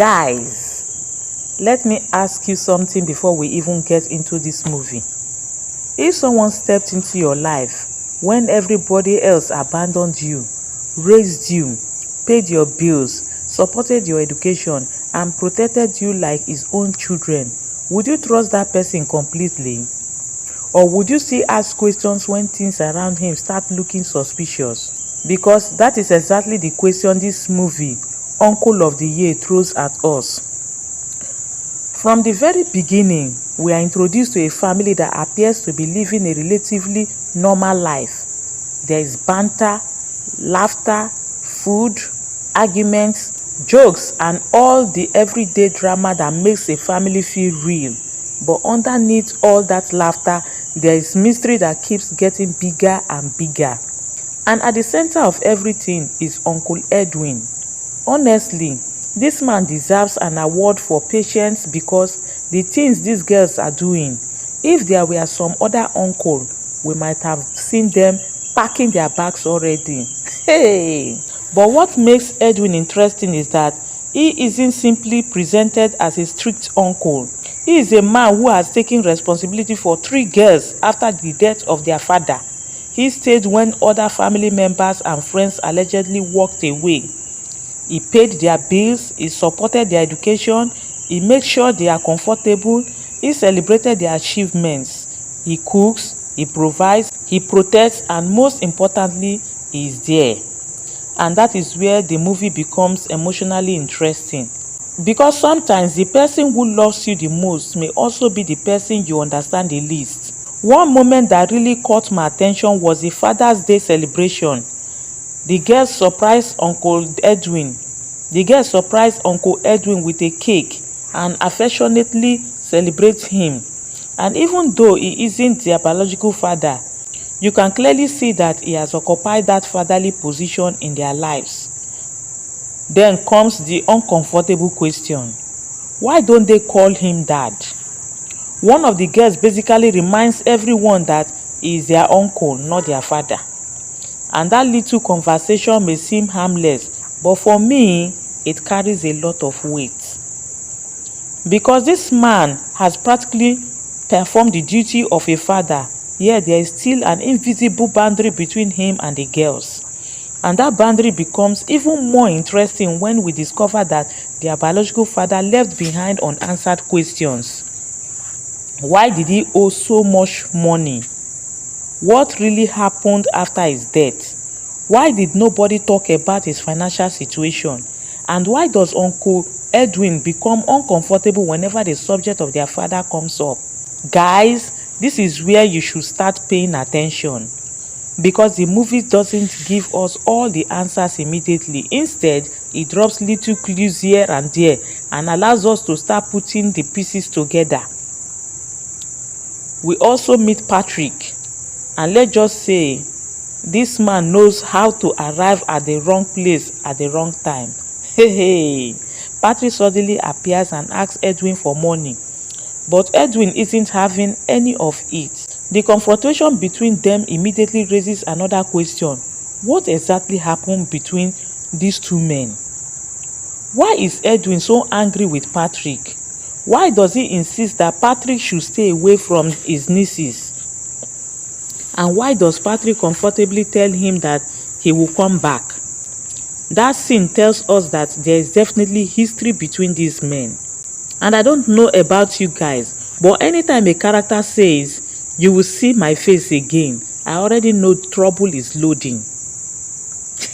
Guys, let me ask you something before we even get into this movie. If someone stepped into your life when everybody else abandoned you, raised you, paid your bills, supported your education, and protected you like his own children, would you trust that person completely? Or would you still ask questions when things around him start looking suspicious? Because that is exactly the question this movie, Uncle of the Year, throws at us. From the very beginning, we are introduced to a family that appears to be living a relatively normal life. There is banter, laughter, food, arguments, jokes, and all the everyday drama that makes a family feel real. But underneath all that laughter, there is mystery that keeps getting bigger and bigger. And at the center of everything is Uncle Edwin. Honestly, this man deserves an award for patience because the things these girls are doing, if there were some other uncle, we might have seen them packing their bags already. Hey! But what makes Edwin interesting is that he isn't simply presented as a strict uncle. He is a man who has taken responsibility for 3 girls after the death of their father. He stayed when other family members and friends allegedly walked away. He paid their bills, he supported their education, he made sure they are comfortable, he celebrated their achievements. He cooks, he provides, he protects, and most importantly, he is there. And that is where the movie becomes emotionally interesting. Because sometimes the person who loves you the most may also be the person you understand the least. One moment that really caught my attention was the Father's Day celebration. The girls surprised Uncle Edwin. The girls surprised Uncle Edwin with a cake and affectionately celebrate him. And even though he isn't their biological father, you can clearly see that he has occupied that fatherly position in their lives. Then comes the uncomfortable question. Why don't they call him dad? One of the girls basically reminds everyone that he is their uncle, not their father. And that little conversation may seem harmless, but for me, it carries a lot of weight. Because this man has practically performed the duty of a father, yet there is still an invisible boundary between him and the girls. And that boundary becomes even more interesting when we discover that their biological father left behind unanswered questions. Why did he owe so much money? What really happened after his death? Why did nobody talk about his financial situation? And why does Uncle Edwin become uncomfortable whenever the subject of their father comes up? Guys, this is where you should start paying attention. Because the movie doesn't give us all the answers immediately. Instead, it drops little clues here and there and allows us to start putting the pieces together. We also meet Patrick, and let's just say this man knows how to arrive at the wrong place at the wrong time. Hey, Patrick suddenly appears and asks Edwin for money, but Edwin isn't having any of it. The confrontation between them immediately raises another question. What exactly happened between these two men? Why is Edwin so angry with Patrick? Why does he insist that Patrick should stay away from his nieces? And why does Patrick comfortably tell him that he will come back? That scene tells us that there is definitely history between these men. And I don't know about you guys, but anytime a character says, "You will see my face again," I already know trouble is loading.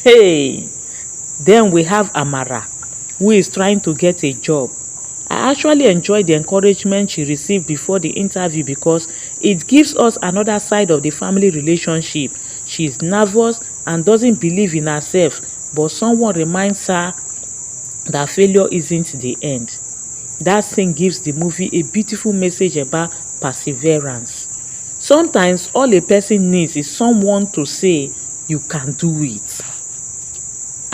Hey! Then we have Amara, who is trying to get a job. I actually enjoyed the encouragement she received before the interview because it gives us another side of the family relationship. She is nervous and doesn't believe in herself, but someone reminds her that failure isn't the end. That scene gives the movie a beautiful message about perseverance. Sometimes all a person needs is someone to say, "You can do it."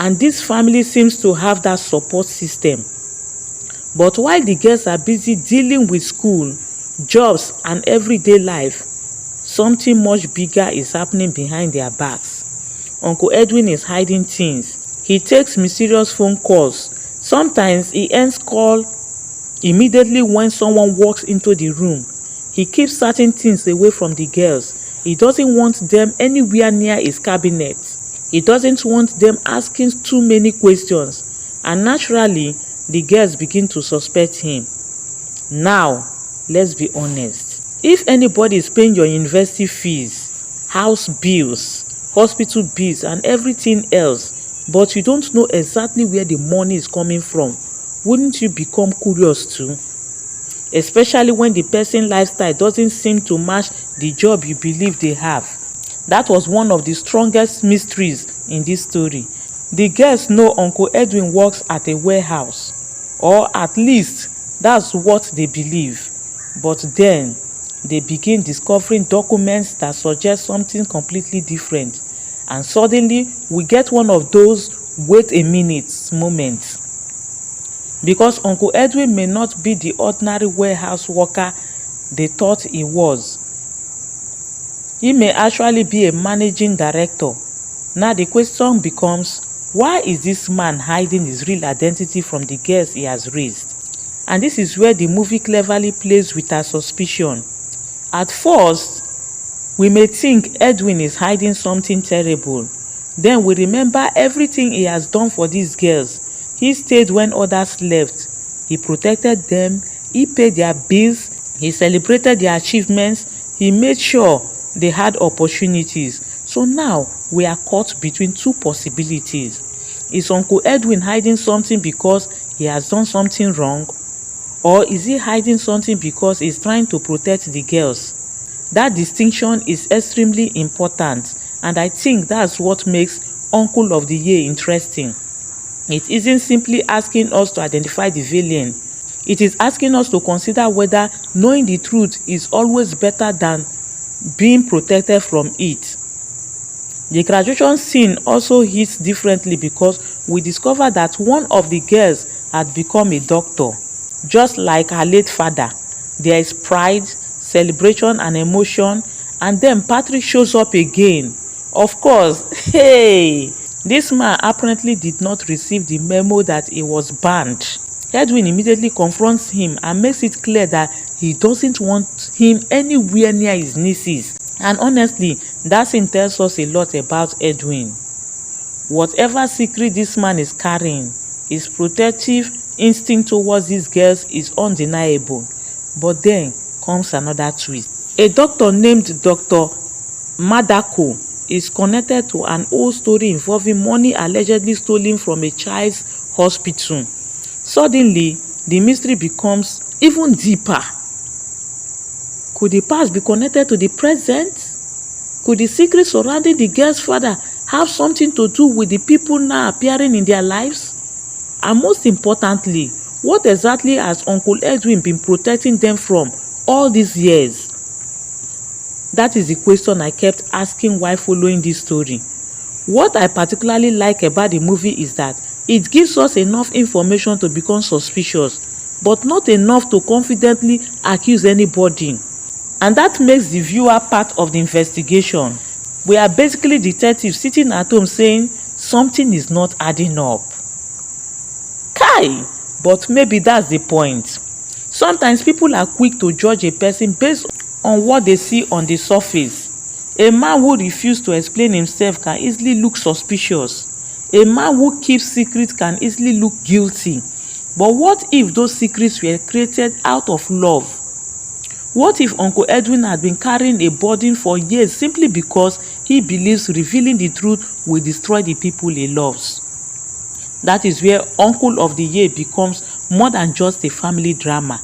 And this family seems to have that support system. But while the girls are busy dealing with school, jobs, and everyday life, something much bigger is happening behind their backs. Uncle Edwin is hiding things. He takes mysterious phone calls. Sometimes he ends call immediately when someone walks into the room. He keeps certain things away from the girls. He doesn't want them anywhere near his cabinet. He doesn't want them asking too many questions. And naturally, the girls begin to suspect him. Now, let's be honest. If anybody is paying your university fees, house bills, hospital bills, and everything else, but you don't know exactly where the money is coming from, wouldn't you become curious too? Especially when the person lifestyle doesn't seem to match the job you believe they have. That was one of the strongest mysteries in this story. The girls know Uncle Edwin works at a warehouse, or at least that's what they believe. But then they begin discovering documents that suggest something completely different. And suddenly we get one of those wait a minute moments. Because Uncle Edwin may not be the ordinary warehouse worker they thought he was. He may actually be a managing director. Now the question becomes, why is this man hiding his real identity from the girls he has raised? And this is where the movie cleverly plays with our suspicion. At first, we may think Edwin is hiding something terrible. Then we remember everything he has done for these girls. He stayed when others left. He protected them. He paid their bills. He celebrated their achievements. He made sure they had opportunities. So now we are caught between two possibilities. Is Uncle Edwin hiding something because he has done something wrong? Or is he hiding something because he's trying to protect the girls? That distinction is extremely important, and I think that's what makes Uncle of the Year interesting. It isn't simply asking us to identify the villain. It is asking us to consider whether knowing the truth is always better than being protected from it. The graduation scene also hits differently because we discover that one of the girls had become a doctor. Just like her late father, there is pride, celebration, and emotion, and then Patrick shows up again. Of course, hey, this man apparently did not receive the memo that he was banned. Edwin immediately confronts him and makes it clear that he doesn't want him anywhere near his nieces. And honestly, that scene tells us a lot about Edwin. Whatever secret this man is carrying, his protective instinct towards these girls is undeniable. But then comes another twist. A doctor named Dr. Madako is connected to an old story involving money allegedly stolen from a child's hospital. Suddenly, the mystery becomes even deeper. Could the past be connected to the present? Could the secret surrounding the girl's father have something to do with the people now appearing in their lives? And most importantly, what exactly has Uncle Edwin been protecting them from all these years? That is the question I kept asking while following this story. What I particularly like about the movie is that it gives us enough information to become suspicious, but not enough to confidently accuse anybody. And that makes the viewer part of the investigation. We are basically detectives sitting at home saying something is not adding up. Kai! But maybe that's the point. Sometimes people are quick to judge a person based on what they see on the surface. A man who refuses to explain himself can easily look suspicious. A man who keeps secrets can easily look guilty. But what if those secrets were created out of love? What if Uncle Edwin had been carrying a burden for years simply because he believes revealing the truth will destroy the people he loves? That is where Uncle of the Year becomes more than just a family drama.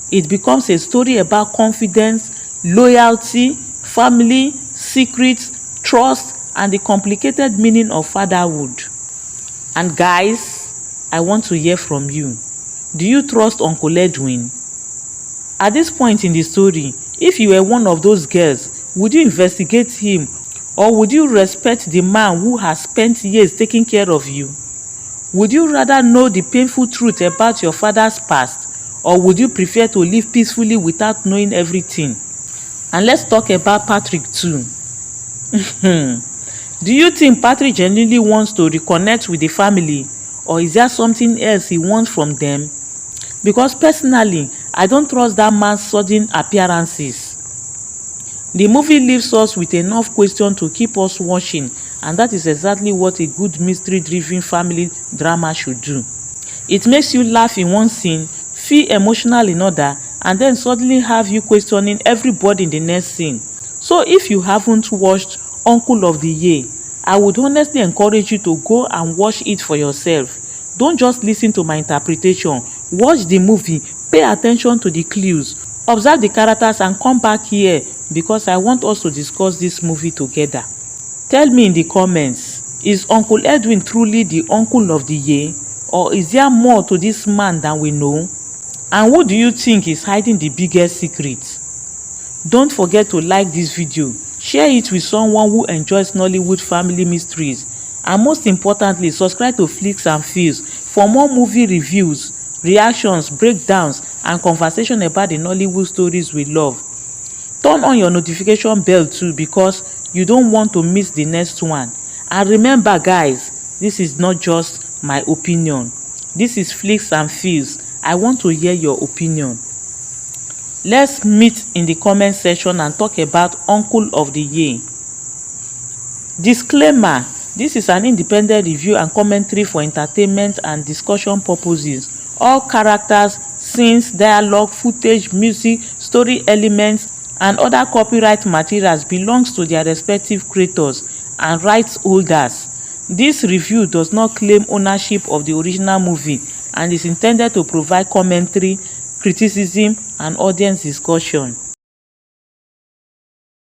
It becomes a story about confidence, loyalty, family, secrets, trust, and the complicated meaning of fatherhood. And guys, I want to hear from you. Do you trust Uncle Edwin? At this point in the story, if you were one of those girls, would you investigate him, or would you respect the man who has spent years taking care of you? Would you rather know the painful truth about your father's past, or would you prefer to live peacefully without knowing everything? And let's talk about Patrick too. Do you think Patrick genuinely wants to reconnect with the family, or is there something else he wants from them? Because personally, I don't trust that man's sudden appearances. The movie leaves us with enough questions to keep us watching, and that is exactly what a good mystery-driven family drama should do. It makes you laugh in one scene, feel emotional in another, and then suddenly have you questioning everybody in the next scene. So if you haven't watched Uncle of the Year, I would honestly encourage you to go and watch it for yourself. Don't just listen to my interpretation. Watch the movie, pay attention to the clues, observe the characters and come back here because I want us to discuss this movie together. Tell me in the comments, is Uncle Edwin truly the uncle of the year, or is there more to this man than we know? And who do you think is hiding the biggest secret? Don't forget to like this video, share it with someone who enjoys Nollywood family mysteries, and most importantly, subscribe to Flicks and Feels for more movie reviews, reactions, breakdowns, and conversation about the Nollywood stories we love. Turn on your notification bell too because you don't want to miss the next one. And remember guys, this is not just my opinion. This is Flicks and Feels. I want to hear your opinion. Let's meet in the comment section and talk about Uncle of the Year. Disclaimer: this is an independent review and commentary for entertainment and discussion purposes. All characters, scenes, dialogue, footage, music, story elements, and other copyright materials belongs to their respective creators and rights holders. This review does not claim ownership of the original movie and is intended to provide commentary, criticism, and audience discussion.